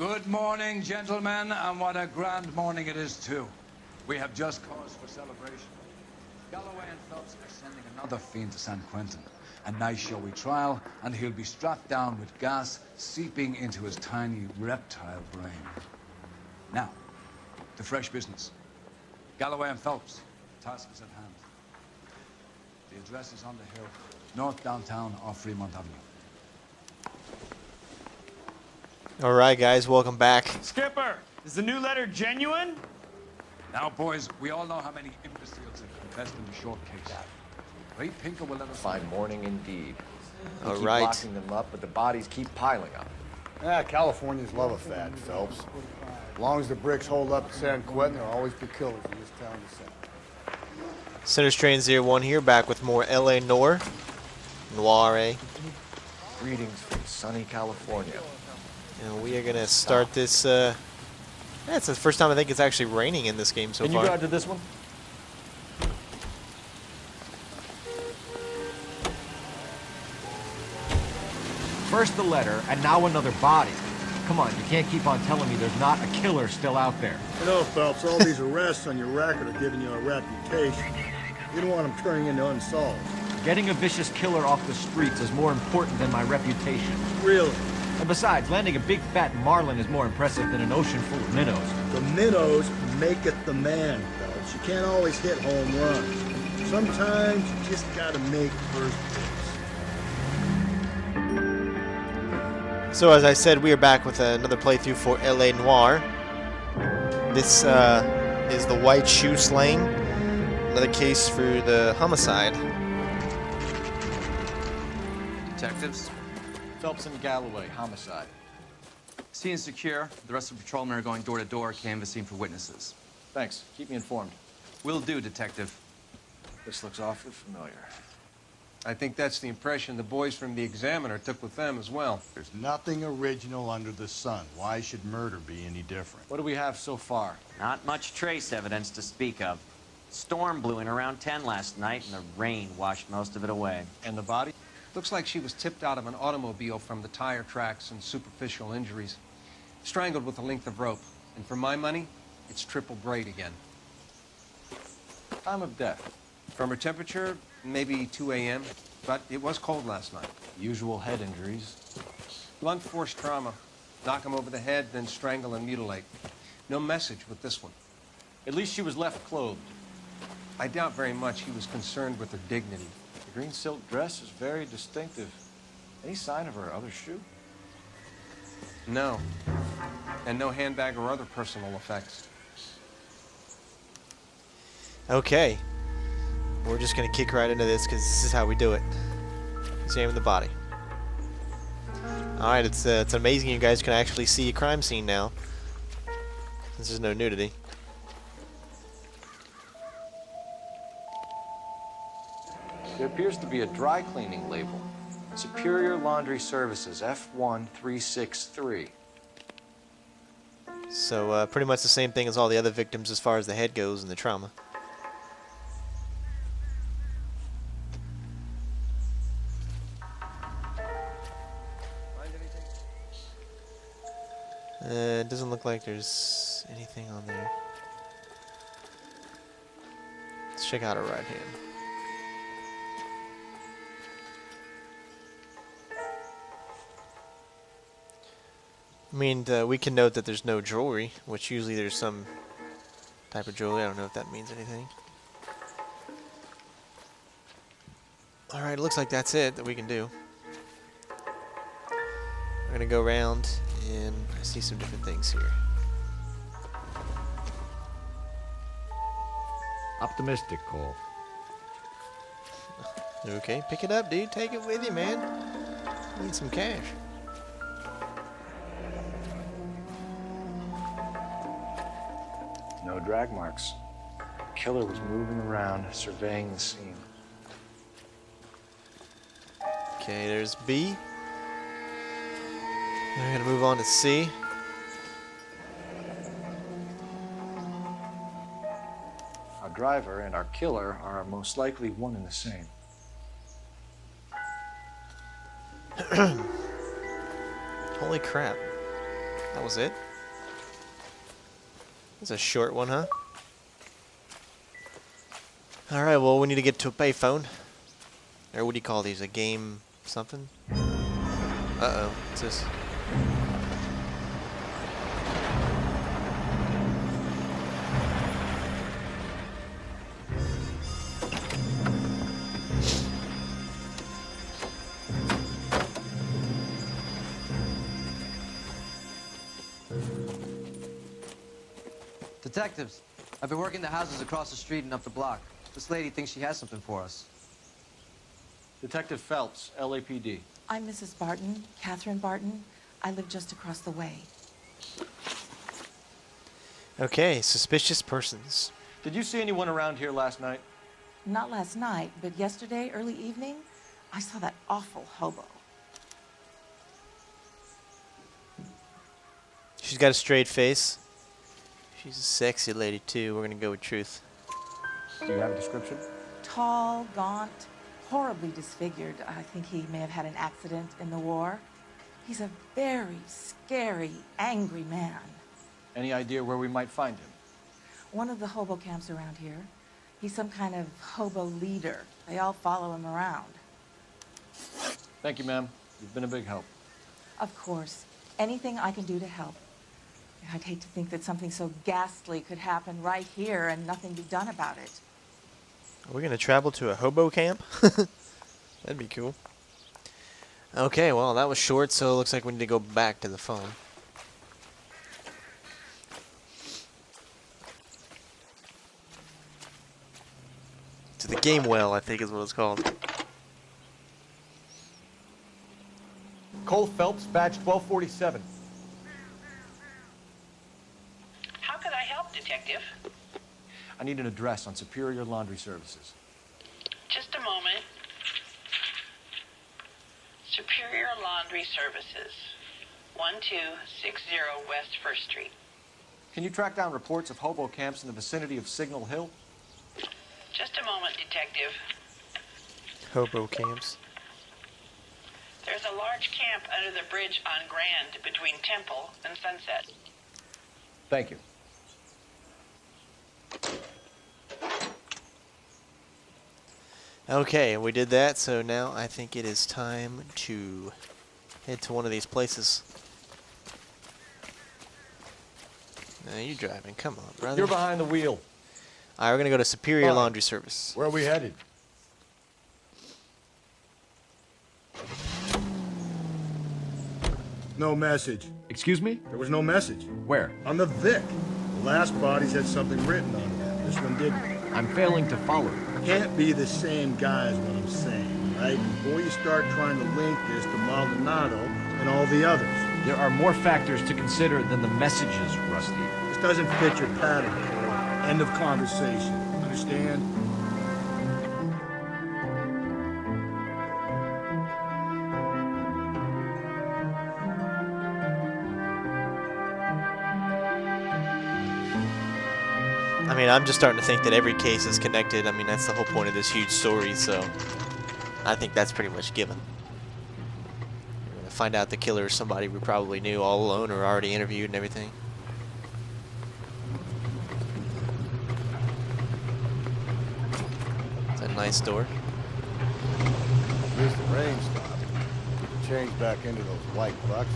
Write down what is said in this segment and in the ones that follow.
Good morning, gentlemen, and what a grand morning it is, too. We have just cause for celebration. Galloway and Phelps are sending another fiend to San Quentin. A nice showy trial, and he'll be strapped down with gas seeping into his tiny reptile brain. Now, to fresh business. Galloway and Phelps, task is at hand. The address is on the hill, north downtown off Fremont Avenue. All right, guys, welcome back. Skipper, is the new letter genuine? Now, boys, we all know how many imbeciles have confessed in the short case. Ray Pinker will let us Fine morning indeed. All Keep right. locking them up, but the bodies keep piling up. Yeah, Californians love a fad, Phelps. As long as the bricks hold up at San Quentin, there'll always be killers in this town to sell. CenterStrain01 here, back with more LA Noire. Greetings from sunny California. And we are going to start this. It's the first time I think it's actually raining in this game so Can far. you guide to this one? First the letter, and now another body. Come on, you can't keep on telling me there's not a killer still out there. You know, Phelps, all these arrests on your record are giving you a reputation. You don't want them turning into unsolved. Getting a vicious killer off the streets is more important than my reputation. Really? And besides, landing a big fat marlin is more impressive than an ocean full of minnows. The minnows make it the man, Phelps. You can't always hit home runs. Sometimes you just gotta make first base. So as I said, we are back with another playthrough for LA Noire. This is the white shoe slaying. Another case for the homicide. Detectives, Phelps and Galloway, homicide. scene is secure. The rest of the patrolmen are going door to door, canvassing for witnesses. Thanks. Keep me informed. Will do, Detective. This looks awfully familiar. I think that's the impression the boys from the Examiner took with them as well. There's nothing original under the sun. Why should murder be any different? What do we have so far? Not much trace evidence to speak of. Storm blew in around 10 last night, and the rain washed most of it away. And the body? Looks like she was tipped out of an automobile from the tire tracks and superficial injuries. Strangled with a length of rope. And for my money, it's triple braid again. Time of death. From her temperature, maybe 2 a.m., but it was cold last night. Usual head injuries. Blunt force trauma. Knock him over the head, then strangle and mutilate. No message with this one. At least she was left clothed. I doubt very much he was concerned with her dignity. The green silk dress is very distinctive. Any sign of her other shoe? No. And no handbag or other personal effects. Okay. We're just going to kick right into this because this is how we do it. Examine the body. Alright, it's amazing you guys can actually see a crime scene now. Since there's no nudity. There appears to be a dry cleaning label. Superior Laundry Services, F1363. So pretty much the same thing as all the other victims as far as the head goes and the trauma. It doesn't look like there's anything on there. Let's check out her right hand. I mean, we can note that there's no jewelry, which usually there's some type of jewelry. I don't know if that means anything. Alright, it looks like that's it that we can do. We're going to go around and I see some different things here. Optimistic call. Okay, pick it up, dude. Take it with you, man. Need some cash. No drag marks. The killer was moving around, surveying the scene. Okay, there's B. We're gonna move on to C. Our driver and our killer are most likely one and the same. Holy crap. That was it? It's a short one, huh? Alright, well, we need to get to a payphone. Or what do you call these? A game something? Uh-oh. What's this? Detectives, I've been working the houses across the street and up the block. This lady thinks she has something for us. Detective Phelps, LAPD. I'm Mrs. Barton, Catherine Barton. I live just across the way. Okay, suspicious persons. Did you see anyone around here last night? Not last night, but yesterday, early evening, I saw that awful hobo. She's got a straight face. She's a sexy lady, too. We're gonna go with truth. Do you have a description? Tall, gaunt, horribly disfigured. I think he may have had an accident in the war. He's a very scary, angry man. Any idea where we might find him? One of the hobo camps around here. He's some kind of hobo leader. They all follow him around. Thank you, ma'am. You've been a big help. Of course. Anything I can do to help. I'd hate to think that something so ghastly could happen right here and nothing be done about it. Are we gonna travel to a hobo camp? That'd be cool. Okay, well, that was short, so it looks like we need to go back to the phone. To the game well, I think is what it's called. Cole Phelps, badge 1247. How could I help, Detective? I need an address on Superior Laundry Services. Just a moment. Superior Laundry Services, 1260 West 1st Street. Can you track down reports of hobo camps in the vicinity of Signal Hill? Just a moment, Detective. Hobo camps. There's a large camp under the bridge on Grand between Temple and Sunset. Thank you. Okay, we did that, so now I think it is time to head to one of these places. Now you driving, come on, brother. You're behind the wheel. Alright, we're gonna go to Superior Fine. Laundry Service. Where are we headed? No message. Excuse me? There was no message. Where? On the Vic. The last bodies had something written on them. This one didn't. I'm failing to follow. Can't be the same guy is what I'm saying, right? Before you start trying to link this to Maldonado and all the others. There are more factors to consider than the messages, Rusty. This doesn't fit your pattern, Cole. End of conversation. Understand? I mean, I'm just starting to think that every case is connected. I mean, that's the whole point of this huge story, so I think that's pretty much given. We're going to find out the killer is somebody we probably knew all alone or already interviewed and everything. It's a nice door. At least the rain stopped. Change back into those white bucks.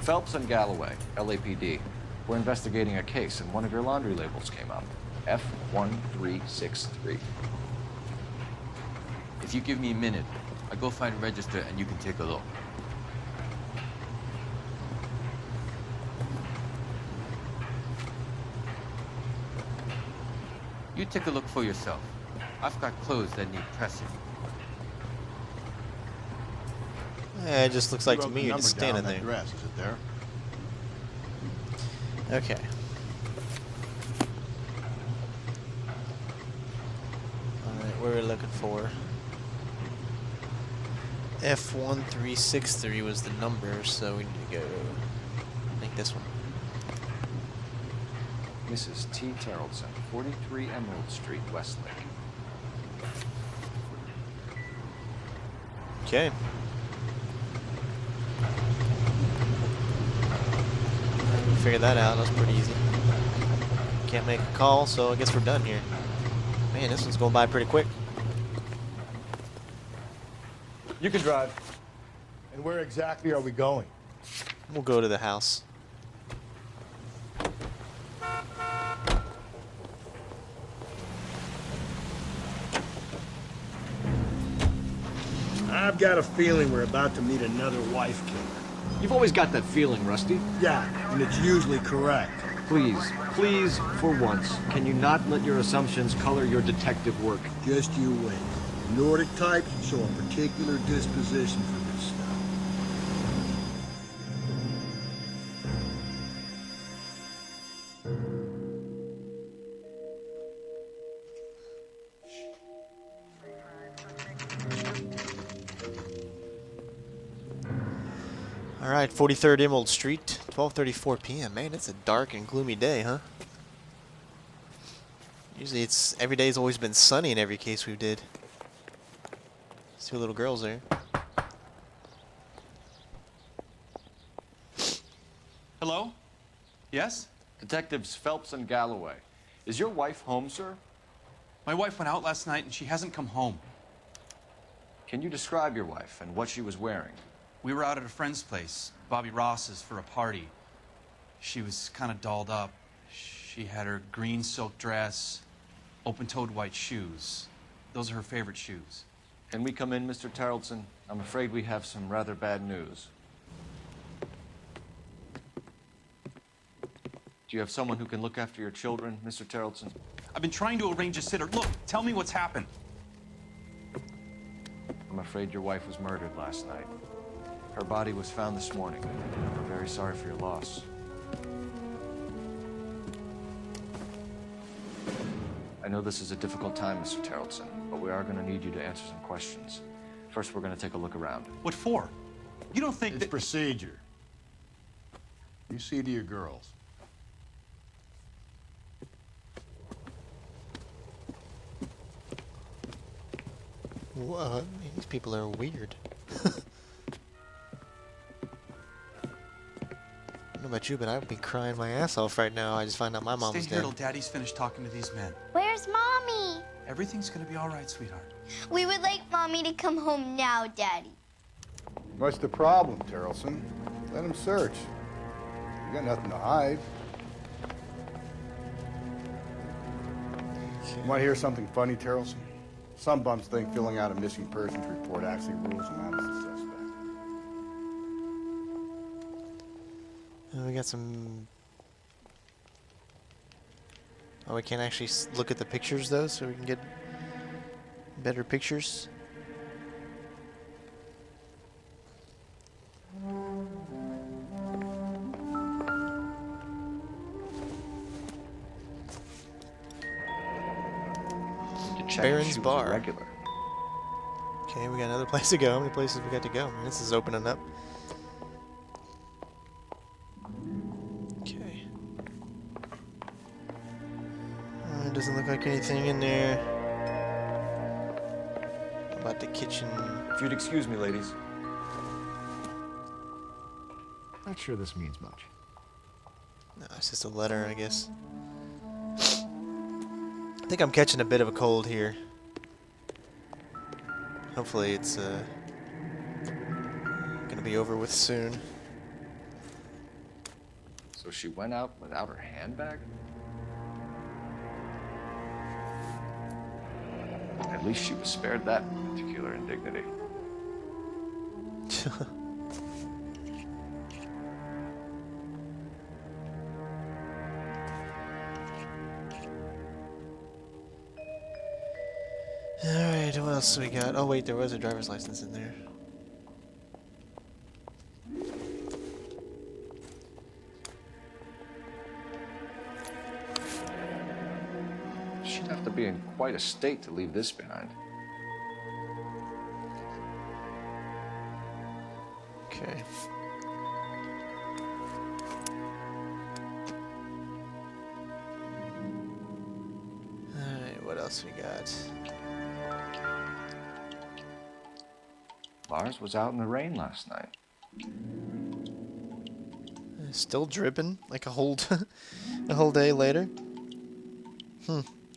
Phelps and Galloway, LAPD. We're investigating a case, and one of your laundry labels came up. F1363. If you give me a minute, I'll go find a register and you can take a look. You take a look for yourself. I've got clothes that need pressing. Yeah, it just looks like to Who wrote me the you're just number down standing on that there. dress? Is it there? Okay. Alright, what we're looking for. F1363 was the number, so we need to go. I think this one. Mrs. T. Terrellson, 43 Emerald Street, Westlake. Okay. figured that out. That was pretty easy. Can't make a call, so I guess we're done here. Man, this one's going by pretty quick. You can drive. And where exactly are we going? We'll go to the house. I've got a feeling we're about to meet another wife killer. You've always got that feeling, Rusty. Yeah, and it's usually correct. Please, for once, can you not let your assumptions color your detective work? Just you wait. Nordic types show a particular disposition for this stuff. Alright, 43rd Emerald Street, 12:34 p.m. Man, it's a dark and gloomy day, huh? Usually every day's always been sunny in every case we did. There's two little girls there. Hello? Yes? Detectives Phelps and Galloway. Is your wife home, sir? My wife went out last night and she hasn't come home. Can you describe your wife and what she was wearing? We were out at a friend's place, Bobby Ross's, for a party. She was kind of dolled up. She had her green silk dress, open-toed white shoes. Those are her favorite shoes. Can we come in, Mr. Tarleton? I'm afraid we have some rather bad news. Do you have someone who can look after your children, Mr. Tarleton? I've been trying to arrange a sitter. Look, tell me what's happened. I'm afraid your wife was murdered last night. Her body was found this morning. We're very sorry for your loss. I know this is a difficult time, Mr. Tarleton, but we are going to need you to answer some questions. First, we're going to take a look around. What for? You don't think It's procedure. You see to your girls. Whoa, these people are weird. I don't know about you, but I would be crying my ass off right now. I just find out my mom was Stay here dead. till Daddy's finished talking to these men. Where's Mommy? Everything's gonna be all right, sweetheart. We would like Mommy to come home now, Daddy. What's the problem, Tarleton? Let them search. You got nothing to hide. You want to hear something funny, Tarleton? Some bums think filling out a missing persons report actually rules them out as a suspect. We got some... Oh, we can't actually look at the pictures, though, so we can get better pictures. Baron's Bar. Regular. Okay, we got another place to go. How many places we got to go? This is opening up. Okay. It doesn't look like anything in there. How about the kitchen? If you'd excuse me, ladies. Not sure this means much. No, it's just a letter, I guess. I think I'm catching a bit of a cold here. Hopefully it's gonna be over with soon. So she went out without her handbag? At least she was spared that particular indignity. Alright, what else we got? Oh wait, there was a driver's license in there. She'd have to be in quite a state to leave this behind. Okay. Alright, what else we got? Lars was out in the rain last night. Still dripping like a whole a whole day later.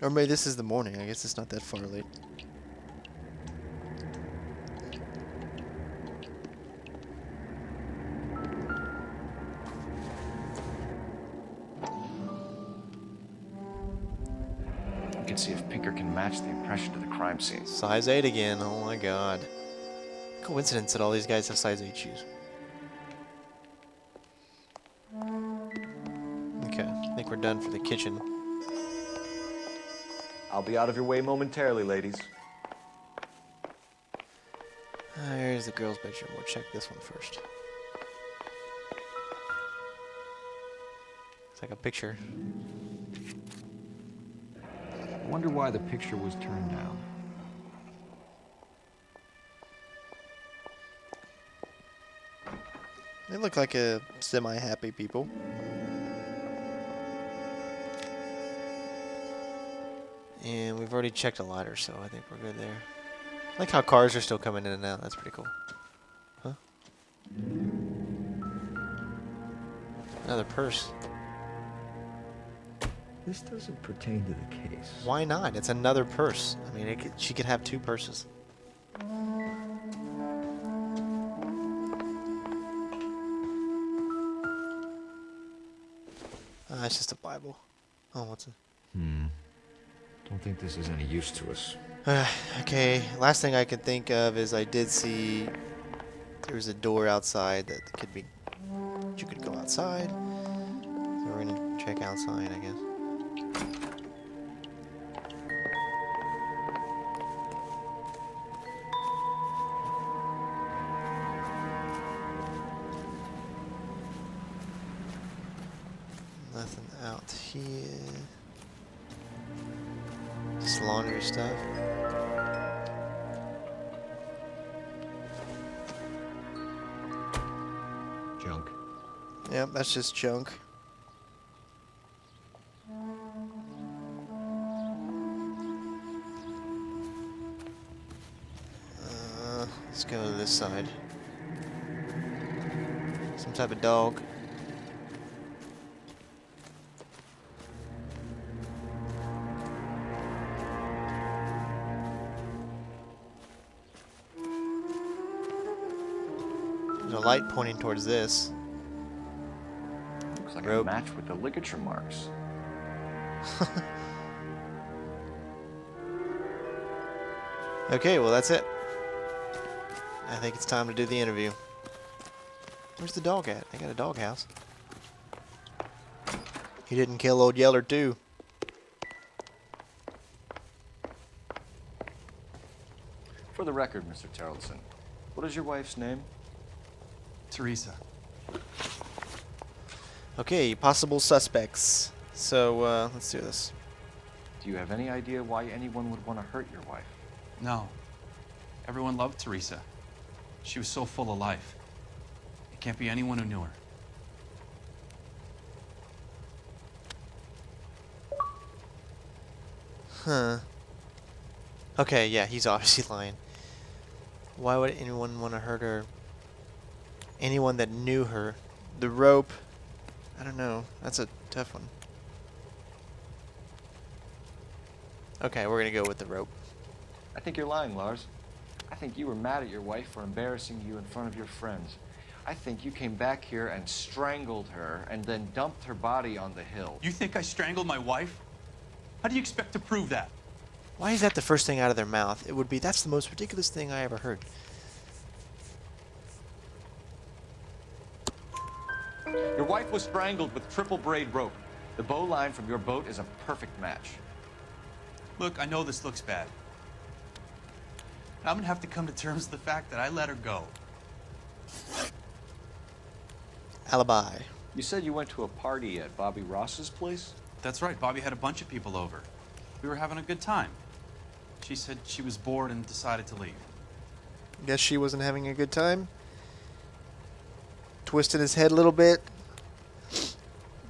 Or maybe this is the morning. I guess it's not that far late. We can see if Pinker can match the impression to the crime scene. Size 8 again. Oh my god. Coincidence that all these guys have size 8 shoes. Okay, I think we're done for the kitchen. I'll be out of your way momentarily, ladies. Here's the girls' bedroom. We'll check this one first. It's like a picture. I wonder why the picture was turned down. They look like a semi-happy people. And we've already checked a ladder, so I think we're good there. I like how cars are still coming in and out. That's pretty cool. Huh? Another purse. This doesn't pertain to the case. Why not? It's another purse. I mean, she could have 2 purses. It's just a Bible. Oh, what's it? Don't think this is any use to us. Okay, last thing I can think of is I did see there's a door outside that could be, you could go outside. So we're gonna check outside, I guess. Nothing out here. Just laundry stuff. Junk. Yep, that's just junk. Let's go to this side. Some type of dog. There's a light pointing towards this. Looks like Rope. a match with the ligature marks. Okay, well that's it. I think it's time to do the interview. Where's the dog at? They got a dog house. He didn't kill Old Yeller too. For the record, Mr. Tarleton, what is your wife's name? Teresa. Okay, possible suspects. So let's do this. Do you have any idea why anyone would want to hurt your wife? No. Everyone loved Teresa. She was so full of life. It can't be anyone who knew her. Huh. Okay, yeah, he's obviously lying. Why would anyone want to hurt her? Anyone that knew her. The rope. I don't know. That's a tough one. Okay, we're gonna go with the rope. I think you're lying, Lars. I think you were mad at your wife for embarrassing you in front of your friends. I think you came back here and strangled her and then dumped her body on the hill. You think I strangled my wife? How do you expect to prove that? Why is that the first thing out of their mouth? It would be, that's the most ridiculous thing I ever heard. Your wife was strangled with triple braid rope. The bow line from your boat is a perfect match. Look, I know this looks bad. I'm gonna have to come to terms with the fact that I let her go. Alibi. You said you went to a party at Bobby Ross's place? That's right, Bobby had a bunch of people over. We were having a good time. She said she was bored and decided to leave. Guess she wasn't having a good time. Twisted his head a little bit.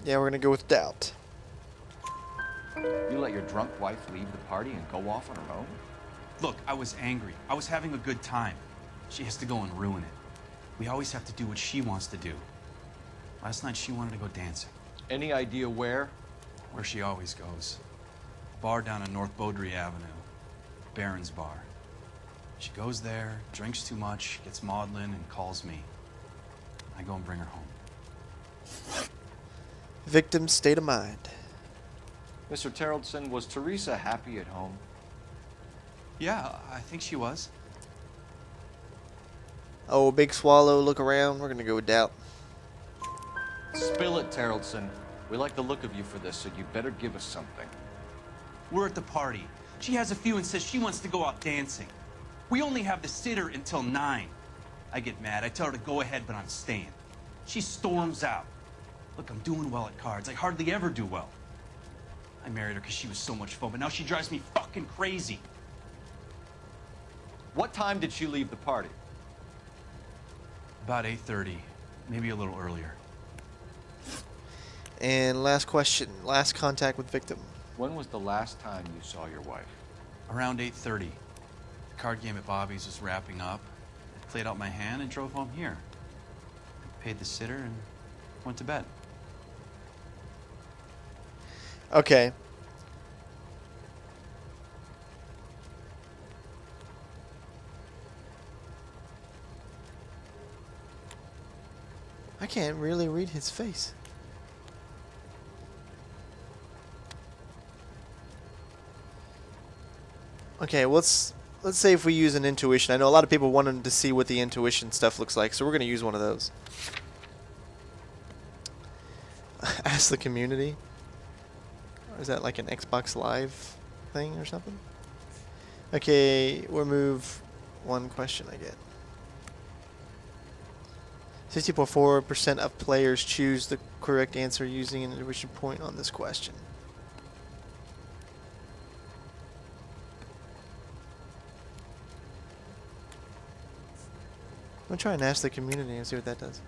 Yeah, we're gonna go with doubt. You let your drunk wife leave the party and go off on her own? Look, I was angry. I was having a good time. She has to go and ruin it. We always have to do what she wants to do. Last night she wanted to go dancing. Any idea where? Where she always goes. A bar down on North Beaudry Avenue. Baron's Bar. She goes there, drinks too much, gets maudlin, and calls me. I go and bring her home. Victim's state of mind. Mr. Terrellson, was Teresa happy at home? Yeah, I think she was. Oh, big swallow, look around. We're going to go with doubt. Spill it, Terrellson. We like the look of you for this, so you better give us something. We're at the party. She has a few and says she wants to go out dancing. We only have the sitter until 9. I get mad. I tell her to go ahead, but I'm staying. She storms out. Look, I'm doing well at cards. I hardly ever do well. I married her because she was so much fun, but now she drives me fucking crazy. What time did she leave the party? About 8:30, maybe a little earlier. And last question, last contact with victim. When was the last time you saw your wife? Around 8:30. The card game at Bobby's was wrapping up. I played out my hand and drove home here. I paid the sitter and went to bed. Okay. I can't really read his face. Okay, let's say if we use an intuition. I know a lot of people wanted to see what the intuition stuff looks like, so we're going to use one of those. Ask the community. Or is that like an Xbox Live thing or something? Okay, we'll move one question I get. 60.4% of players choose the correct answer using an intuition point on this question. I'm gonna try and ask the community and see what that does.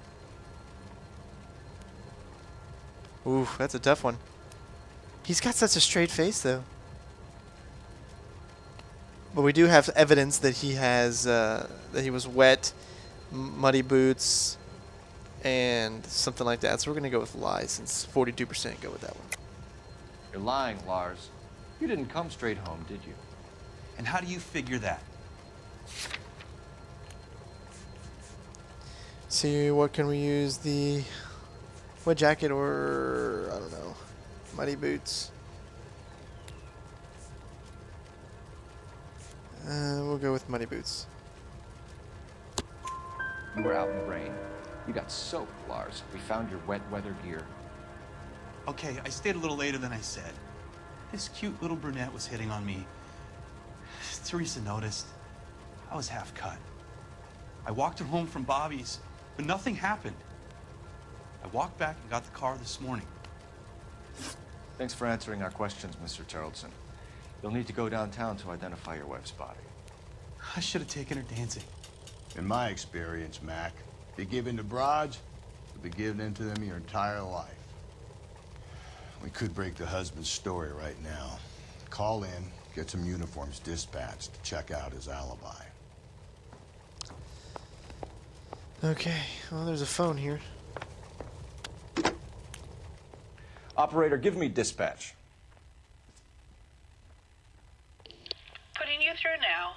Ooh, that's a tough one. He's got such a straight face, though. But we do have evidence that he has that he was wet, muddy boots, and something like that. So we're gonna go with lies, since 42% go with that one. You're lying, Lars. You didn't come straight home, did you? And how do you figure that? See, what can we use? The wet jacket or, I don't know, muddy boots. We'll go with muddy boots. You were out in the rain. You got soaked, Lars. We found your wet weather gear. Okay, I stayed a little later than I said. This cute little brunette was hitting on me. Teresa noticed. I was half cut. I walked her home from Bobby's, but nothing happened. I walked back and got the car this morning. Thanks for answering our questions, Mr. Terrellson. You'll need to go downtown to identify your wife's body. I should have taken her dancing. In my experience, Mac, if you give in to broads, you'll be giving in to them your entire life. We could break the husband's story right now. Call in, get some uniforms dispatched to check out his alibi. Okay, well, there's a phone here. Operator, give me dispatch. Putting you through now.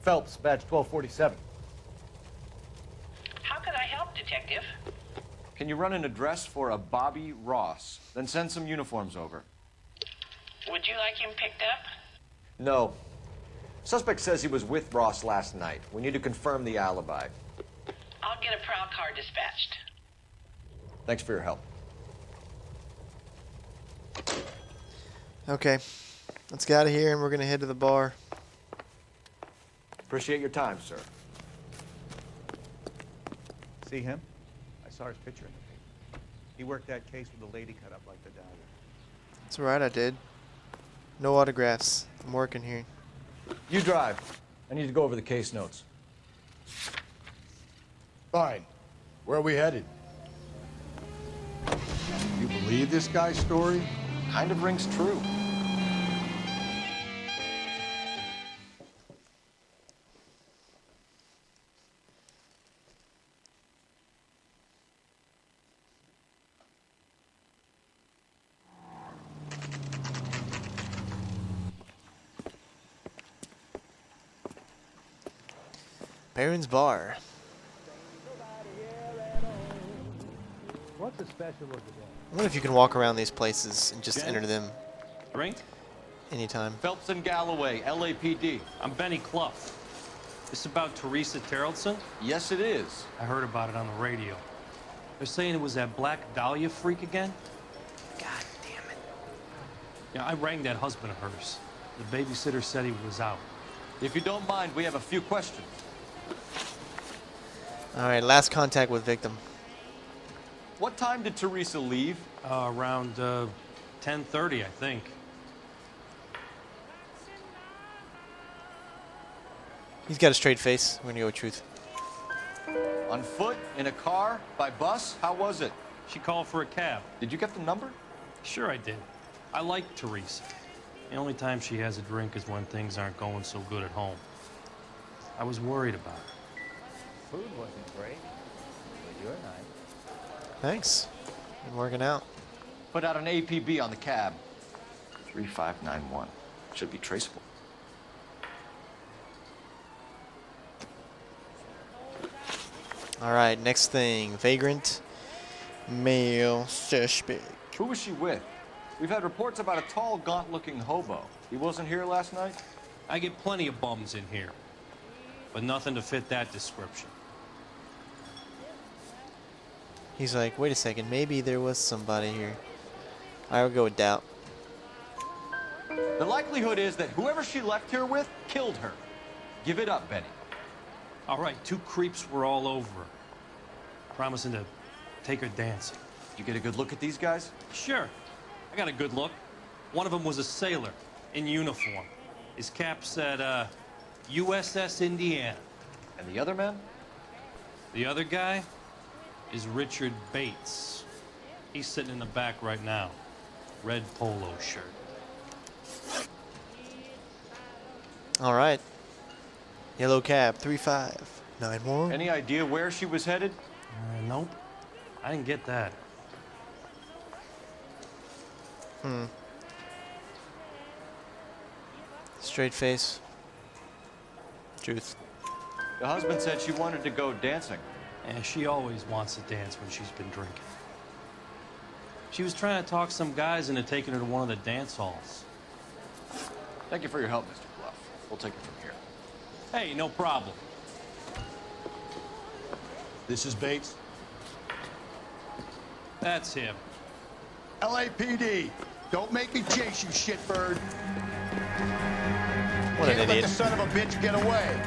Phelps, badge 1247. How could I help, Detective? Can you run an address for a Bobby Ross? Then send some uniforms over. Would you like him picked up? No. Suspect says he was with Ross last night. We need to confirm the alibi. I'll get a prowl car dispatched. Thanks for your help. Okay, let's get out of here and we're gonna head to the bar. Appreciate your time, sir. See him? I saw his picture in the paper. He worked that case with the lady cut up like the dagger. That's right, I did. No autographs. I'm working here. You drive. I need to go over the case notes. Fine. Where are we headed? You believe this guy's story? Kind of rings true. Baron's Bar. What's the special of the day? I wonder if you can walk around these places and just enter them Drink? anytime. Phelps and Galloway, LAPD. I'm Benny Clough. This about Teresa Terrellson? Yes, it is. I heard about it on the radio. They're saying it was that Black Dahlia freak again? God damn it. Yeah, I rang that husband of hers. The babysitter said he was out. If you don't mind, we have a few questions. All right, last contact with victim. What time did Teresa leave? Around 10:30, I think. He's got a straight face. We're gonna go with truth. On foot? In a car? By bus? How was it? She called for a cab. Did you get the number? Sure I did. I like Teresa. The only time she has a drink is when things aren't going so good at home. I was worried about her. Food wasn't great, but you're nice. Thanks. Been working out. Put out an APB on the cab. 3591. Should be traceable. All right, next thing. Vagrant male suspect. Who was she with? We've had reports about a tall, gaunt-looking hobo. He wasn't here last night? I get plenty of bums in here, but nothing to fit that description. He's like, wait a second, maybe there was somebody here. I would go with doubt. The likelihood is that whoever she left here with killed her. Give it up, Benny. All right, 2 creeps were all over her, promising to take her dancing. Did you get a good look at these guys? Sure. I got a good look. One of them was a sailor in uniform. His cap said, USS Indiana. And the other man? The other guy is Richard Bates. He's sitting in the back right now. Red polo shirt. All right. Yellow cab, 3591. Any idea where she was headed? Nope. I didn't get that. Straight face. Truth. The husband said she wanted to go dancing. And she always wants to dance when she's been drinking. She was trying to talk some guys into taking her to one of the dance halls. Thank you for your help, Mr. Clough. We'll take it from here. Hey, no problem. This is Bates. That's him. LAPD. Don't make me chase you, shitbird. What an Can't let idiot. the son of a bitch get away.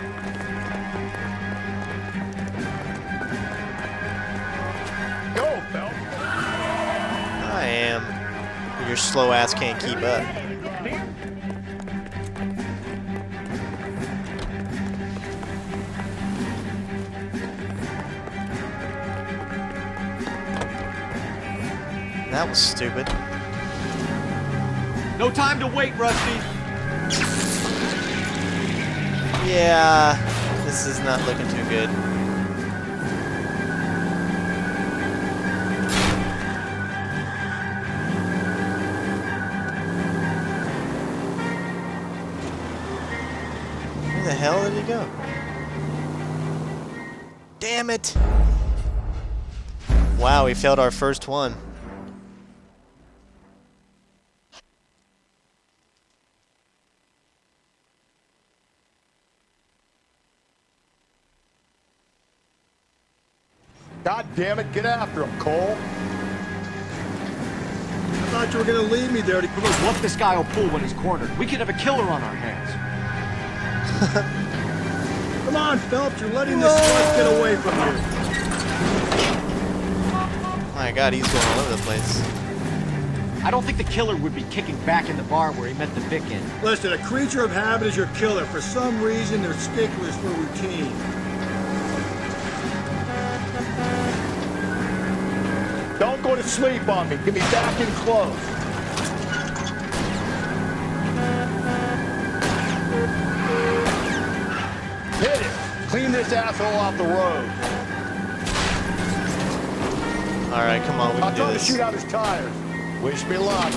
Go, Phelps. I am. Your slow ass can't keep up. That was stupid. No time to wait, Rusty. Yeah, this is not looking too good. Where the hell did he go? Damn it! Wow, we failed our first one. God damn it, get after him, Cole. I thought you were gonna leave me there to Who knows what this guy will pull when he's cornered? We could have a killer on our hands. Come on, Phelps, you're letting this slut get away from you. My God, he's going all over the place. I don't think the killer would be kicking back in the bar where he met the Vic in. Listen, a creature of habit is your killer. For some reason, they're sticklers for routine. Don't go to sleep on me. Get me back in close. Hit it. Clean this asshole off the road. All right, come on, we I'll can do tell him to this. shoot out his tires. Wish me luck.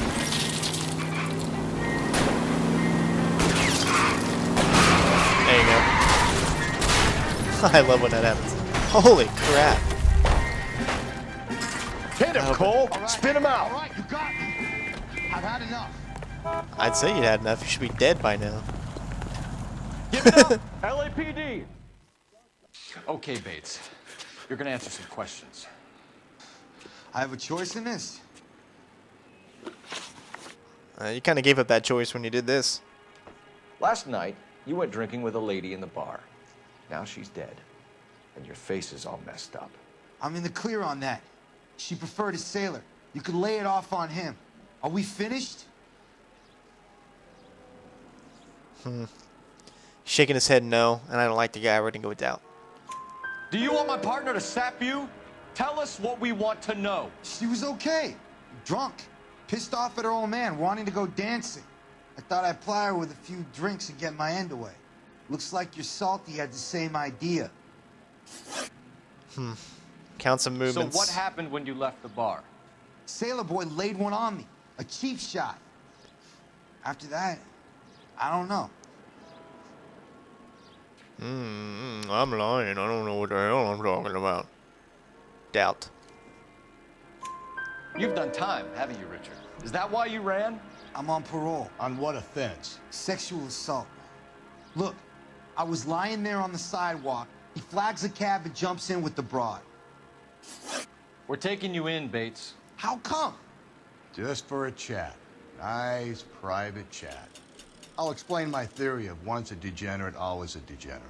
There you go. I love when that happens. Holy crap. Hit him, Cole. Spin him out. All right, you got me. I've had enough. I'd say you'd had enough. You should be dead by now. Give it up, LAPD. Okay, Bates. You're gonna answer some questions. I have a choice in this. You kind of gave up that choice when you did this. Last night, you went drinking with a lady in the bar. Now she's dead, and your face is all messed up. I'm in the clear on that. She preferred a sailor. You could lay it off on him. Are we finished? Shaking his head no, and I don't like the guy. We're gonna go with doubt. Do you want my partner to sap you? Tell us what we want to know. She was okay. Drunk. Pissed off at her old man, wanting to go dancing. I thought I'd ply her with a few drinks and get my end away. Looks like your salty had the same idea. Count some movements. So what happened when you left the bar? Sailor boy laid one on me. A cheap shot. After that, I don't know. I'm lying. I don't know what the hell I'm talking about. Doubt. You've done time, haven't you, Richard? Is that why you ran? I'm on parole. On what offense? Sexual assault. Look, I was lying there on the sidewalk. He flags a cab and jumps in with the broad. We're taking you in, Bates. How come? Just for a chat. Nice private chat. I'll explain my theory of once a degenerate, always a degenerate.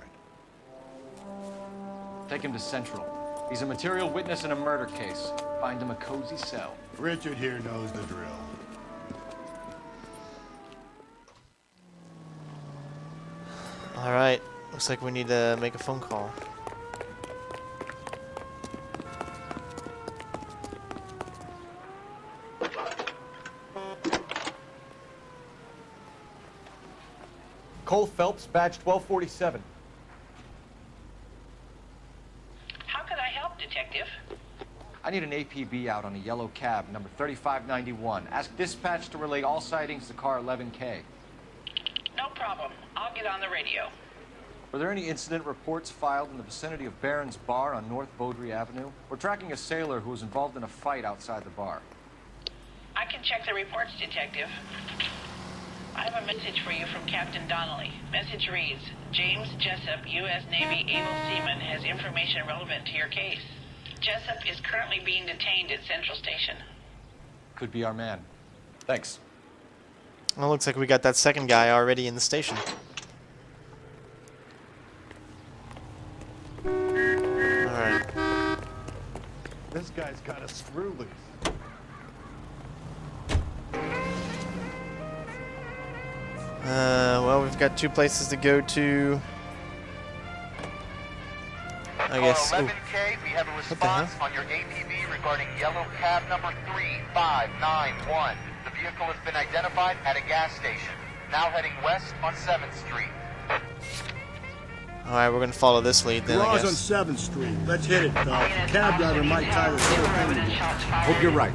Take him to Central. He's a material witness in a murder case. Find him a cozy cell. Richard here knows the drill. All right. Looks like we need to make a phone call. Cole Phelps, badge 1247. How can I help, Detective? I need an APB out on a yellow cab, number 3591. Ask dispatch to relay all sightings to car 11K. No problem. I'll get on the radio. Were there any incident reports filed in the vicinity of Barron's Bar on North Beaudry Avenue? We're tracking a sailor who was involved in a fight outside the bar. I can check the reports, Detective. I have a message for you from Captain Donnelly. Message reads, James Jessup, U.S. Navy able seaman, has information relevant to your case. Jessup is currently being detained at Central Station. Could be our man. Thanks. Well, looks like we got that second guy already in the station. Alright. This guy's got a screw loose. Well, we've got two places to go to. I guess. 11K, we have a response on your APB regarding yellow cab number 3591. The vehicle has been identified at a gas station. Now heading west on 7th Street. Alright, we're gonna follow this lead then, I Garage on guess. 7th Street. Let's hit it, Phelps. Cab driver might tie the whole thing. Hope you're right.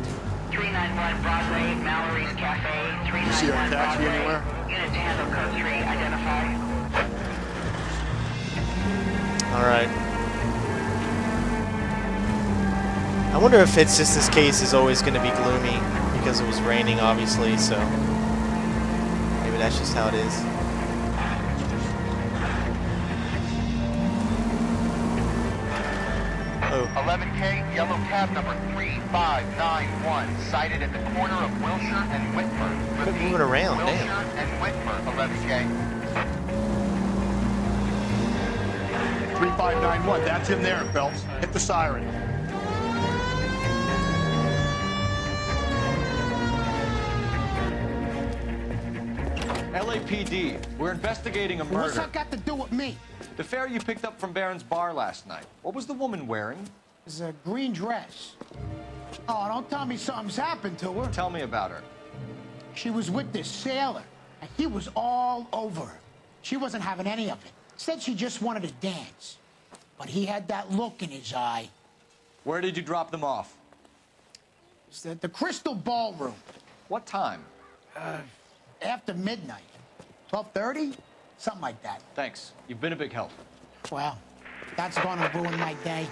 391 Broadway, Mallory's Cafe. You see our taxi anywhere? Unit to handle code 3, identify. Alright. I wonder if it's just this case is always going to be gloomy because it was raining, obviously, so maybe that's just how it is. Oh. 11K, yellow cab number 3591, sighted at the corner of Wilshire and Whitmer. Quit moving around, Wilshire damn. and Whitmer, 11K. 3591, that's him there, Phelps. Hit the siren. LAPD, we're investigating a murder. What's that got to do with me? The fare you picked up from Barron's Bar last night. What was the woman wearing? It's a green dress. Oh, don't tell me something's happened to her. Tell me about her. She was with this sailor, and he was all over her. She wasn't having any of it. Said she just wanted to dance. But he had that look in his eye. Where did you drop them off? It's at the Crystal Ballroom. What time? After midnight. 12:30? Something like that. Thanks. You've been a big help. Well, That's gonna ruin my day.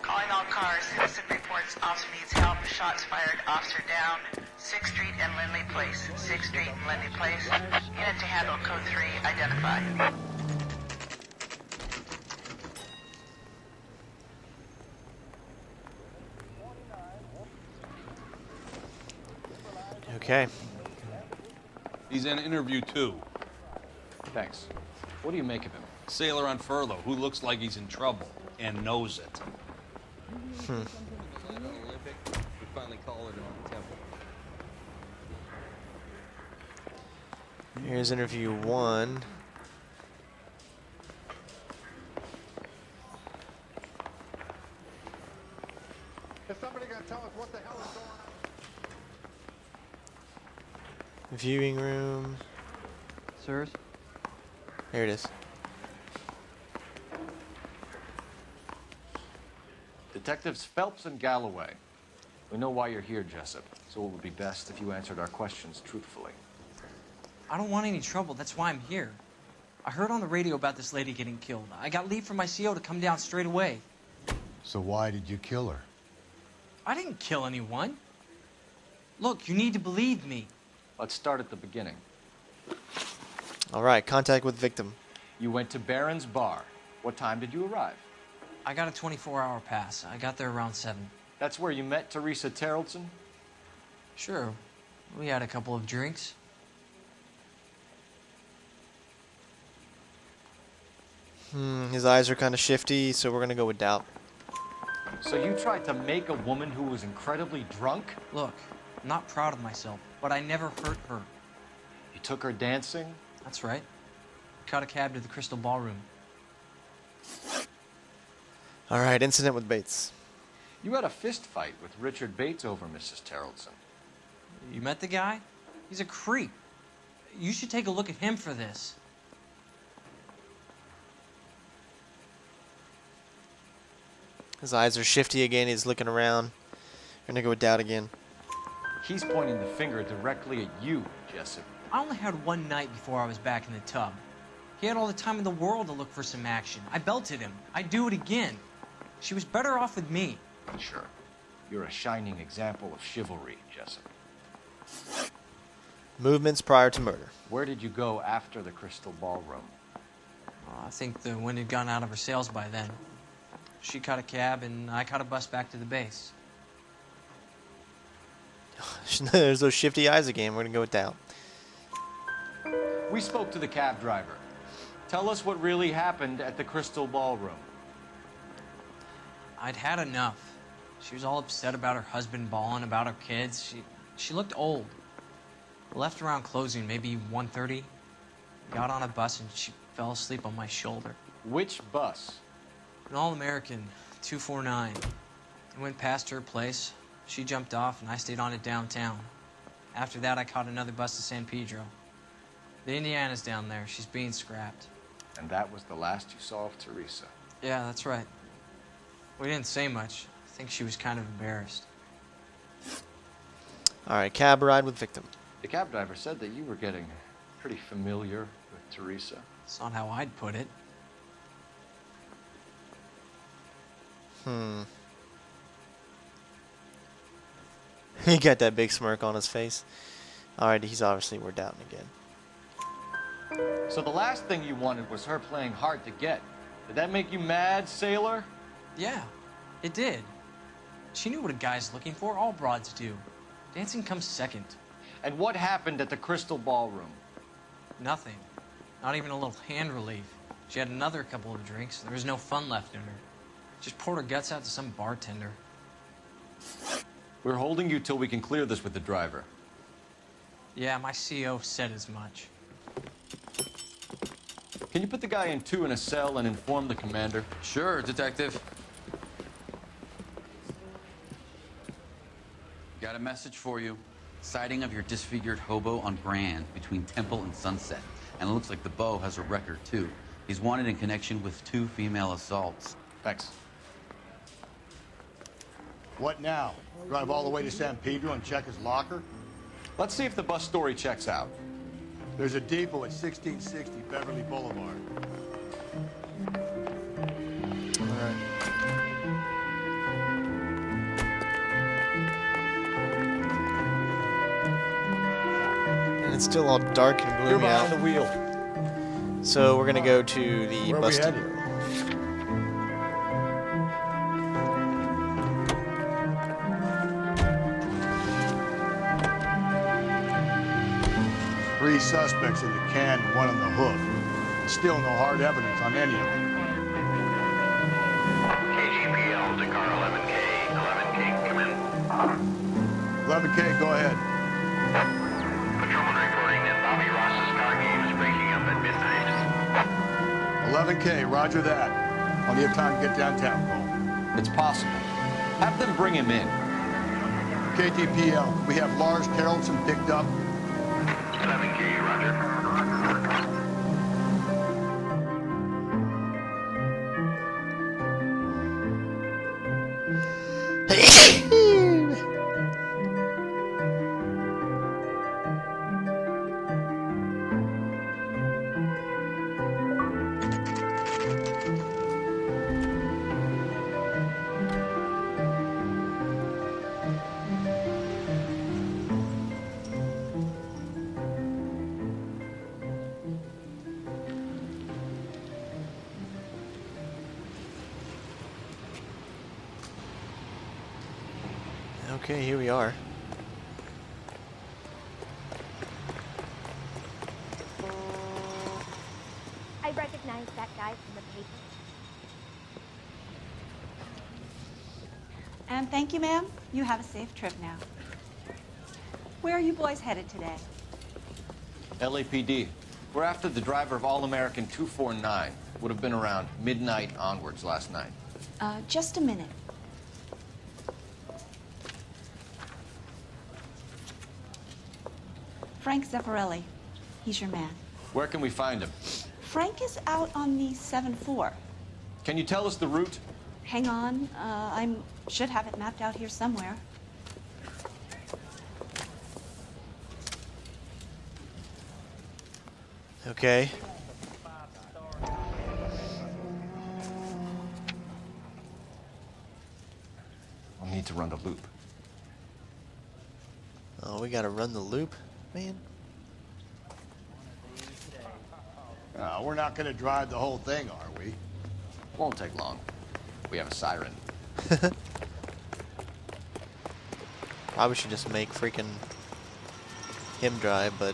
Calling all cars. Citizen reports officer needs help. Shots fired. Officer down. 6th Street and Lindley Place. 6th Street and Lindley Place. Unit to handle code 3. Identify. Okay. He's in interview 2. Thanks. What do you make of him? Sailor on furlough who looks like he's in trouble and knows it. We finally call it on the temple. Here's interview 1. Is somebody gonna tell us what the hell is going on? Viewing room. Sirs? Here it is. Detectives Phelps and Galloway. We know why you're here, Jessup, so it would be best if you answered our questions truthfully. I don't want any trouble. That's why I'm here. I heard on the radio about this lady getting killed. I got leave from my CO to come down straight away. So why did you kill her? I didn't kill anyone. Look, you need to believe me. Let's start at the beginning. All right, contact with victim. You went to Barron's Bar. What time did you arrive? I got a 24-hour pass. I got there around 7. That's where you met Teresa Terrelson? Sure. We had a couple of drinks. His eyes are kind of shifty, so we're gonna go with doubt. So you tried to make a woman who was incredibly drunk? Look, I'm not proud of myself, but I never hurt her. You took her dancing? That's right. Caught a cab to the Crystal Ballroom. All right, incident with Bates. You had a fist fight with Richard Bates over Mrs. Terrelson. You met the guy? He's a creep. You should take a look at him for this. His eyes are shifty again. He's looking around. We're gonna go with doubt again. He's pointing the finger directly at you, Jessup. I only had one night before I was back in the tub. He had all the time in the world to look for some action. I belted him. I'd do it again. She was better off with me. Sure. You're a shining example of chivalry, Jessup. Movements prior to murder. Where did you go after the Crystal Ballroom? I think the wind had gone out of her sails by then. She caught a cab, and I caught a bus back to the base. There's those shifty eyes again. We're gonna go with doubt. We spoke to the cab driver. Tell us what really happened at the Crystal Ballroom. I'd had enough. She was all upset about her husband bawling about her kids. She looked old. Left around closing, maybe 1:30. Got on a bus and she fell asleep on my shoulder. Which bus? An All-American, 249. I went past her place. She jumped off and I stayed on it downtown. After that, I caught another bus to San Pedro. The Indiana's down there. She's being scrapped. And that was the last you saw of Teresa? Yeah, that's right. We didn't say much. I think she was kind of embarrassed. All right, cab ride with victim. The cab driver said that you were getting pretty familiar with Teresa. It's not how I'd put it. He got that big smirk on his face. All right, he's obviously, we're doubting again. So the last thing you wanted was her playing hard to get. Did that make you mad, sailor? Yeah, it did. She knew what a guy's looking for. All broads do. Dancing comes second. And what happened at the Crystal Ballroom? Nothing. Not even a little hand relief. She had another couple of drinks. There was no fun left in her. Just poured her guts out to some bartender. We're holding you till we can clear this with the driver. Yeah, my CO said as much. Can you put the guy in 2 in a cell and inform the commander? Sure, Detective. Got a message for you. Sighting of your disfigured hobo on Grand between Temple and Sunset. And it looks like the Beau has a record, too. He's wanted in connection with 2 female assaults. Thanks. What now? Drive all the way to San Pedro and check his locker? Let's see if the bus story checks out. There's a depot at 1660 Beverly Boulevard. And it's still all dark and You're gloomy out. behind the wheel. So we're gonna go to the Where are we busted headed? room. Three suspects in the can and one on the hook. Still no hard evidence on any of them. KGPL to car 11K. 11K, come in. 11K, go ahead. Patrolman reporting that Bobby Ross's car game is breaking up at midnight. 11K, roger that. Plenty of time to get downtown, Cole. It's possible. Have them bring him in. KTPL, we have Lars Carlson picked up. 11K, roger. Okay, here we are. I recognize that guy from the paper. And thank you, ma'am. You have a safe trip now. Where are you boys headed today? LAPD. We're after the driver of All-American 249. Would have been around midnight onwards last night. Just a minute. Frank Zeffirelli. He's your man. Where can we find him? Frank is out on the 7-4. Can you tell us the route? Hang on. I should have it mapped out here somewhere. Okay. I'll need to run the loop. Oh, we gotta run the loop, man. We're not going to drive the whole thing, are we? Won't take long. We have a siren. Probably should just make freaking him drive, but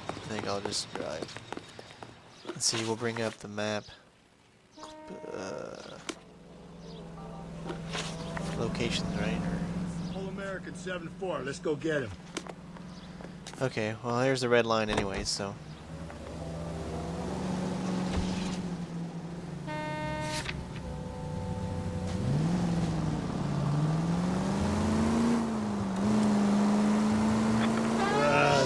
I think I'll just drive. Let's see, we'll bring up the map. Locations, right? All American 7-4, let's go get him. Okay, well, here's the red line anyway, so.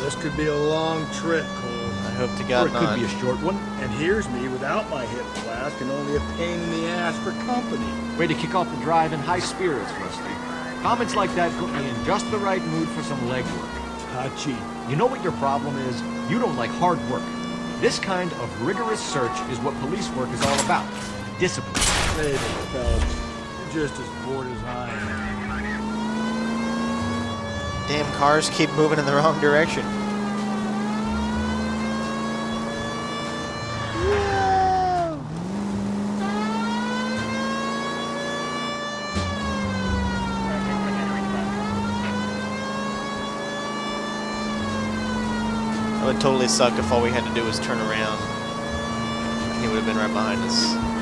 This could be a long trip, Cole. I hope to God Or it could not. be a short one. And here's me without my hip flask and only a pain in the ass for company. Way to kick off the drive in high spirits, Rusty. Comments like that put me in just the right mood for some legwork. Touchy. You know what your problem is? You don't like hard work. This kind of rigorous search is what police work is all about. Discipline. Hey there, fellas. You're just as bored as I am. Damn cars keep moving in the wrong direction. That would totally suck if all we had to do was turn around. He would have been right behind us.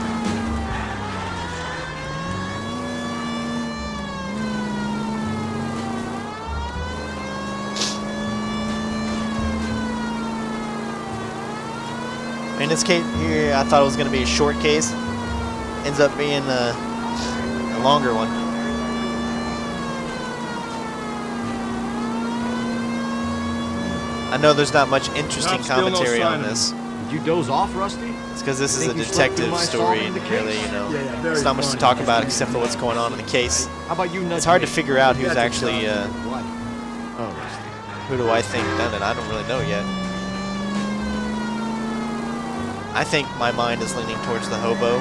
In this case here, I thought it was going to be a short case. Ends up being a longer one. I know there's not much interesting commentary on this. Did you doze off, Rusty? It's because this is a Think you slept through detective my story, solving and the case? really, you know, very there's not much to funny. talk about except for what's going on in the case. How about you? It's hard to figure out who's That's a actually, What? Oh, Rusty. who do I think done it? I don't really know yet. I think my mind is leaning towards the hobo.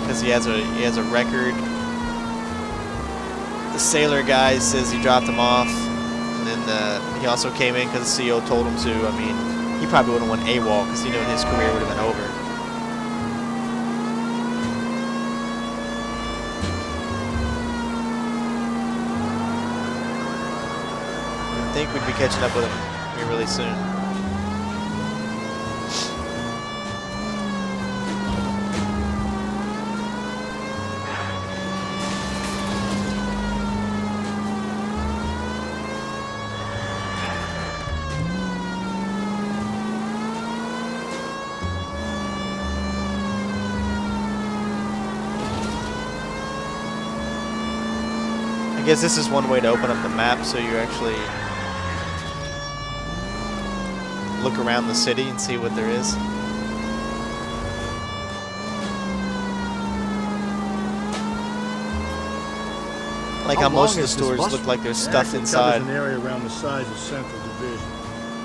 Because he has a record. The sailor guy says he dropped him off, and then he also came in because the CO told him to. I mean, he probably would have went AWOL because he knew his career would have been over. I think we'd be catching up with him here really soon. I guess this is one way to open up the map so you actually look around the city and see what there is. Like how most of the stores look like there's stuff inside. An area around the size of Central Division.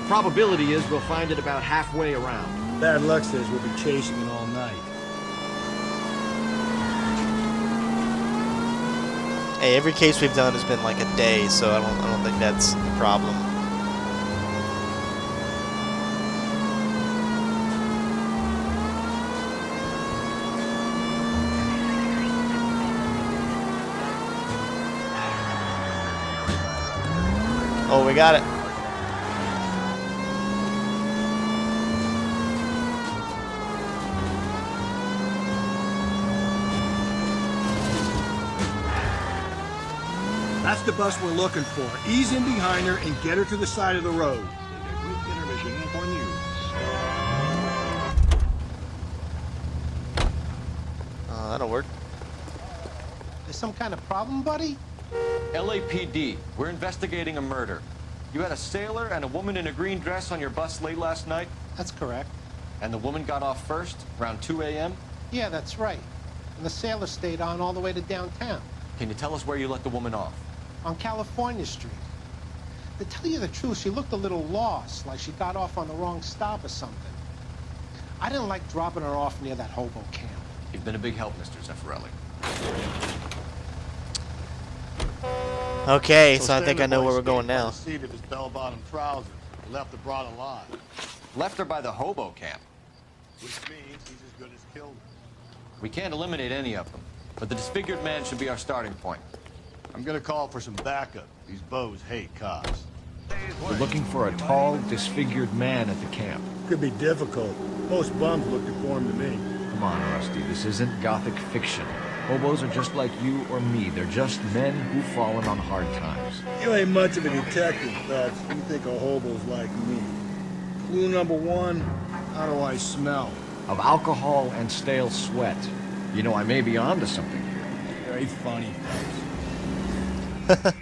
Probability is we'll find it about halfway around. Bad luck says we'll be chasing it all night. Hey, every case we've done has been like a day, so I don't think that's a problem. Oh, we got it. That's the bus we're looking for. Ease in behind her and get her to the side of the road. That'll work. There's some kind of problem, buddy? LAPD, we're investigating a murder. You had a sailor and a woman in a green dress on your bus late last night? That's correct. And the woman got off first, around 2 a.m.? Yeah, that's right. And the sailor stayed on all the way to downtown. Can you tell us where you let the woman off? On California Street. To tell you the truth, she looked a little lost, like she got off on the wrong stop or something. I didn't like dropping her off near that hobo camp. You've been a big help, Mr. Zeffirelli. Okay, so I think I know where we're going now. Seat of his bell-bottom trousers. Left the broad alive. Left her by the hobo camp. Which means he's as good as killed her. We can't eliminate any of them, but the disfigured man should be our starting point. I'm gonna call for some backup. These bows hate cops. We're looking for a tall, disfigured man at the camp. Could be difficult. Most bums look deformed to me. Come on, Rusty, this isn't gothic fiction. Hobos are just like you or me. They're just men who've fallen on hard times. You ain't much of a detective, Thugs. You think of hobos like me. Clue number one, how do I smell? Of alcohol and stale sweat. You know, I may be onto something here. Very funny, Thugs.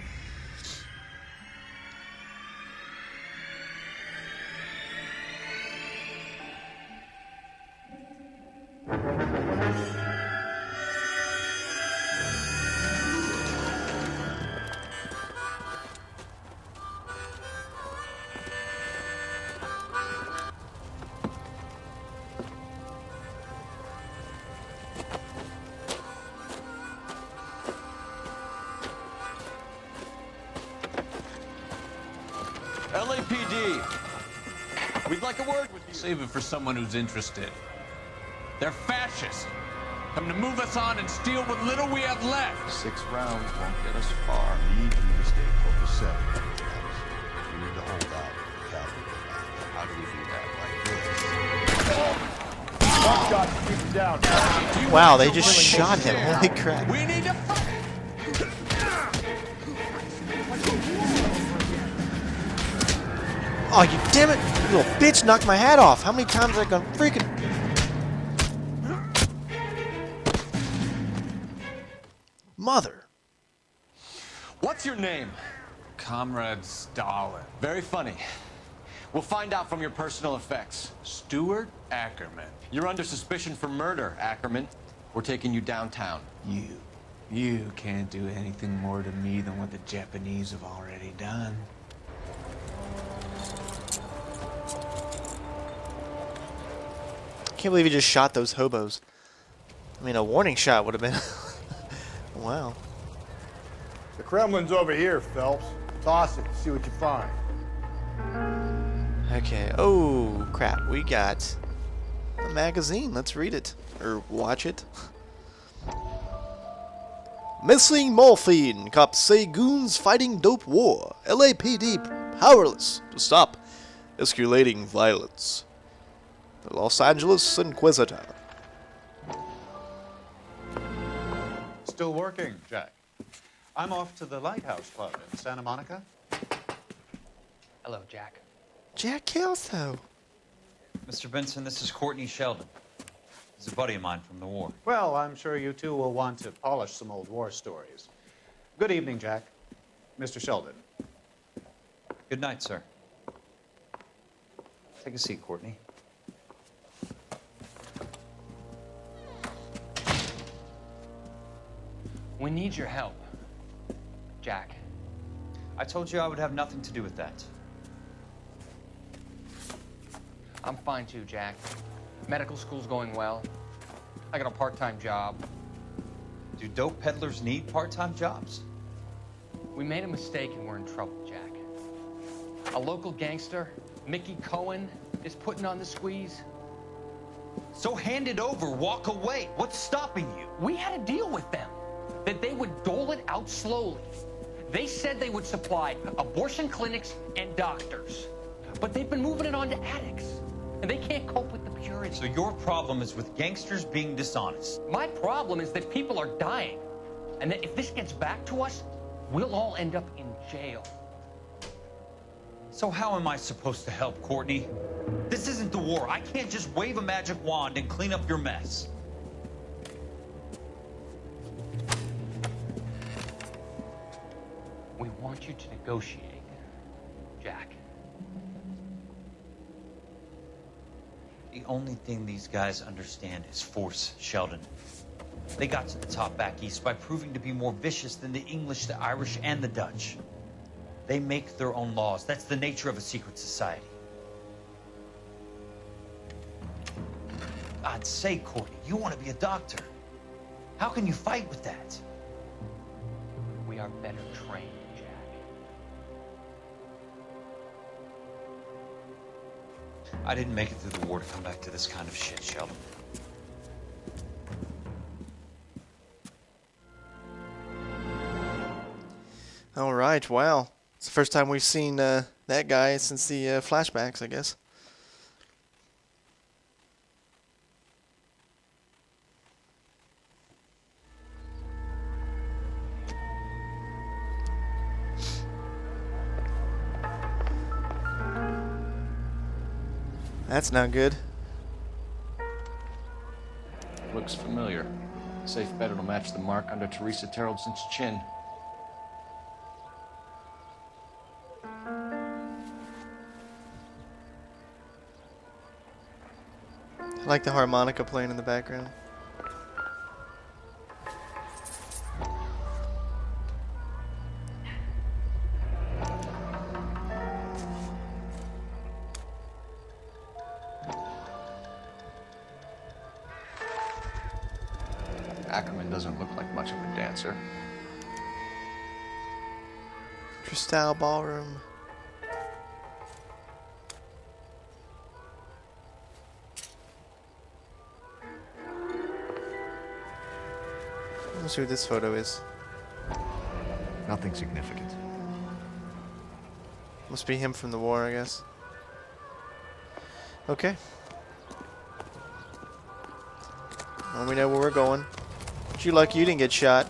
LAPD, we'd like a word with you. Save it for someone who's interested. They're fascists. Come to move us on and steal what little we have left. 6 rounds won't get us far. Need you to stay focused. We need to hold out. How do we do that? Like this? Wow, they just shot him. Holy crap. We need to fight. Oh, you damn it! You little bitch knocked my hat off. How many times have I gone freaking... Mother. What's your name? Comrade Stalin. Very funny. We'll find out from your personal effects. Stuart Ackerman. You're under suspicion for murder, Ackerman. We're taking you downtown. You can't do anything more to me than what the Japanese have already done. Can't believe he just shot those hobos. I mean, a warning shot would have been... Wow. The Kremlin's over here, Phelps. Toss it, see what you find. Okay. Oh, crap. We got a magazine. Let's read it. Or watch it. Missing morphine. Cops say goons fighting dope war. LAPD powerless to stop escalating violence. The Los Angeles Inquisitor. Still working, Jack. I'm off to the Lighthouse Club in Santa Monica. Hello, Jack. Jack Kelso. Mr. Benson, this is Courtney Sheldon. He's a buddy of mine from the war. Well, I'm sure you two will want to polish some old war stories. Good evening, Jack. Mr. Sheldon. Good night, sir. Take a seat, Courtney. We need your help, Jack. I told you I would have nothing to do with that. I'm fine too, Jack. Medical school's going well. I got a part-time job. Do dope peddlers need part-time jobs? We made a mistake and we're in trouble, Jack. A local gangster, Mickey Cohen, is putting on the squeeze. So hand it over, walk away. What's stopping you? We had a deal with them that they would dole it out slowly. They said they would supply abortion clinics and doctors, but they've been moving it on to addicts, and they can't cope with the purity. So your problem is with gangsters being dishonest. My problem is that people are dying, and that if this gets back to us, we'll all end up in jail. So how am I supposed to help, Courtney? This isn't the war. I can't just wave a magic wand and clean up your mess. We want you to negotiate, Jack. The only thing these guys understand is force, Sheldon. They got to the top back east by proving to be more vicious than the English, the Irish, and the Dutch. They make their own laws. That's the nature of a secret society. God's sake, Courtney, you want to be a doctor. How can you fight with that? We are better trained, Jack. I didn't make it through the war to come back to this kind of shit, Sheldon. All right, wow. It's the first time we've seen that guy since the flashbacks, I guess. That's not good. Looks familiar. Safe bet it'll match the mark under Teresa Terreldson's chin. I like the harmonica playing in the background. Ackerman doesn't look like much of a dancer. Crystal Ballroom. Let's see what this photo is. Nothing significant. Must be him from the war, I guess. Okay. Well, we know where we're going. But you lucky you didn't get shot.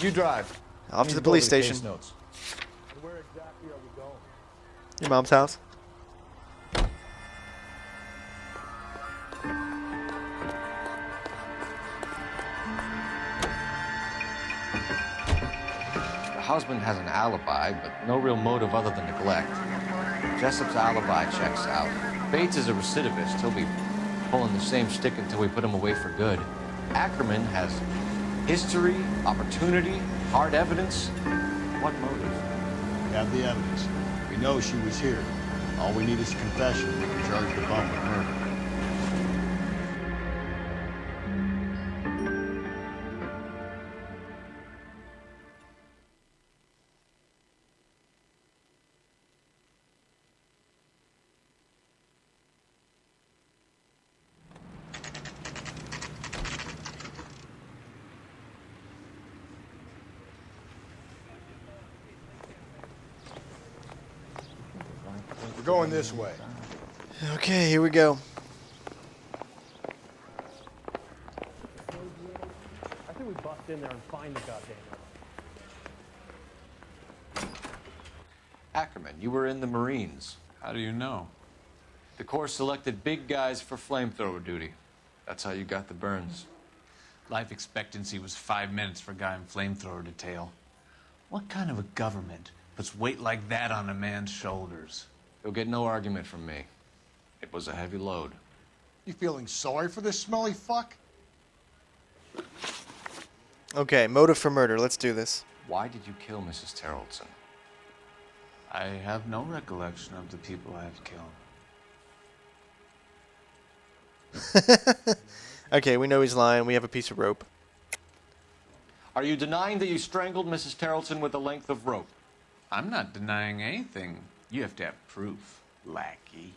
You drive. Off to the police station. Where exactly are we going? Your mom's house. The husband has an alibi, but no real motive other than neglect. Jessup's alibi checks out. Bates is a recidivist. He'll be pulling the same stick until we put him away for good. Ackerman has history, opportunity, hard evidence. What motive? We have the evidence. We know she was here. All we need is a confession. We can charge the bum with murder. We're going this way. Okay, here we go. I think we bust in there and find the goddamn one. Ackerman, you were in the Marines. How do you know? The Corps selected big guys for flamethrower duty. That's how you got the burns. Life expectancy was 5 minutes for a guy in flamethrower detail. What kind of a government puts weight like that on a man's shoulders? You'll get no argument from me. It was a heavy load. You feeling sorry for this smelly fuck? Okay, motive for murder. Let's do this. Why did you kill Mrs. Terrellson? I have no recollection of the people I have killed. Okay, we know he's lying. We have a piece of rope. Are you denying that you strangled Mrs. Terrellson with a length of rope? I'm not denying anything. You have to have proof, lackey.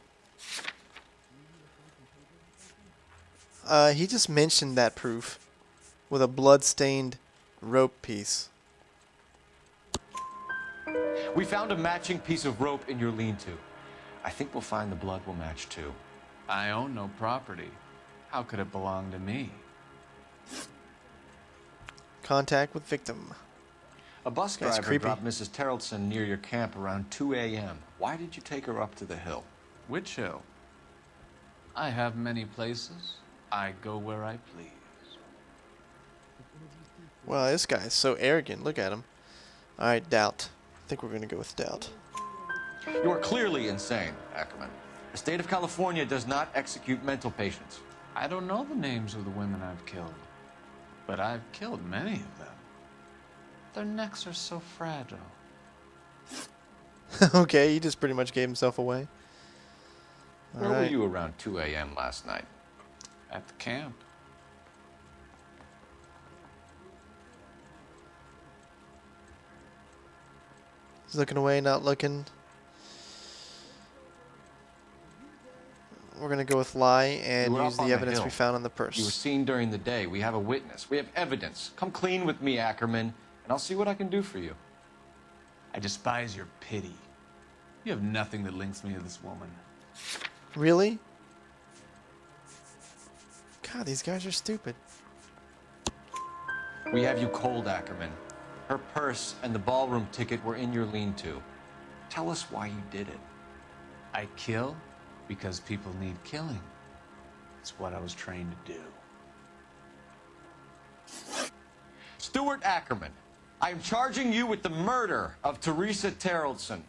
He just mentioned that proof with a blood-stained rope piece. We found a matching piece of rope in your lean-to. I think we'll find the blood will match too. I own no property. How could it belong to me? Contact with victim. A bus That's driver creepy. dropped Mrs. Terrellson near your camp around 2 a.m. Why did you take her up to the hill? Which hill? I have many places. I go where I please. Wow, this guy's so arrogant. Look at him. Alright, doubt. I think we're going to go with doubt. You are clearly insane, Ackerman. The state of California does not execute mental patients. I don't know the names of the women I've killed, but I've killed many of them. Their necks are so fragile. Okay, he just pretty much gave himself away. Where were you around 2 a.m. last night? At the camp. He's looking away, not looking. We're going to go with lie and You were use up the on evidence hill. we found in the purse. You were seen during the day. We have a witness. We have evidence. Come clean with me, Ackerman, and I'll see what I can do for you. I despise your pity. You have nothing that links me to this woman. Really? God, these guys are stupid. We have you cold, Ackerman. Her purse and the ballroom ticket were in your lean-to. Tell us why you did it. I kill because people need killing. It's what I was trained to do. Stuart Ackerman, I am charging you with the murder of Teresa Terrellson.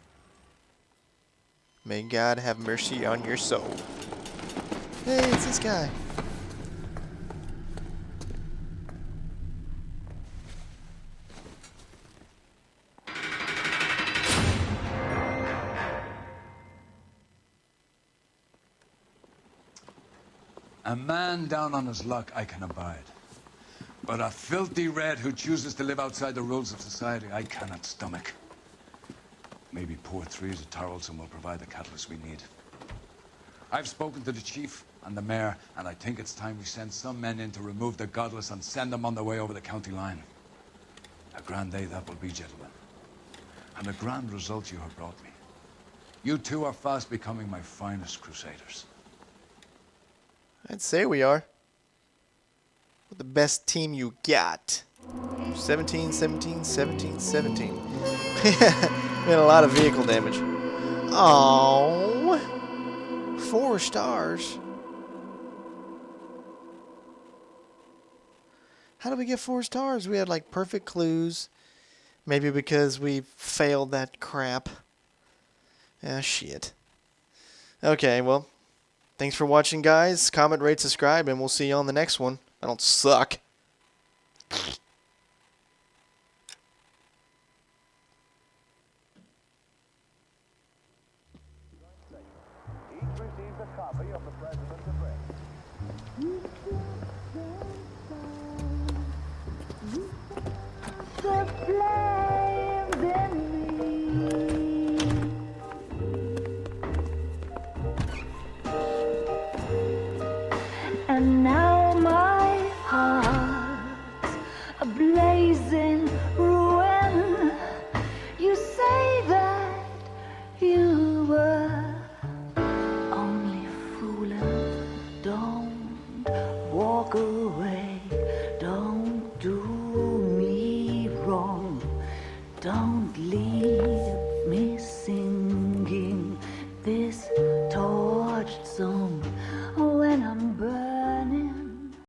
May God have mercy on your soul. Hey, it's this guy. A man down on his luck I can abide. But a filthy red who chooses to live outside the rules of society I cannot stomach. Maybe poor Teresa Terrellson will provide the catalyst we need. I've spoken to the chief and the mayor, and I think it's time we send some men in to remove the godless and send them on their way over the county line. A grand day that will be, gentlemen. And a grand result you have brought me. You two are fast becoming my finest crusaders. I'd say we are. With the best team you got. 17, 17, 17, 17. We had a lot of vehicle damage. Oh, 4 stars. How did we get 4 stars? We had like perfect clues. Maybe because we failed that crap. Ah, shit. Okay, well. Thanks for watching, guys. Comment, rate, subscribe, and we'll see you on the next one. I don't suck. Each receives a copy of the President's address. The flames in me. And now my heart's a blazing ruin. You say that you were Don't leave me singing.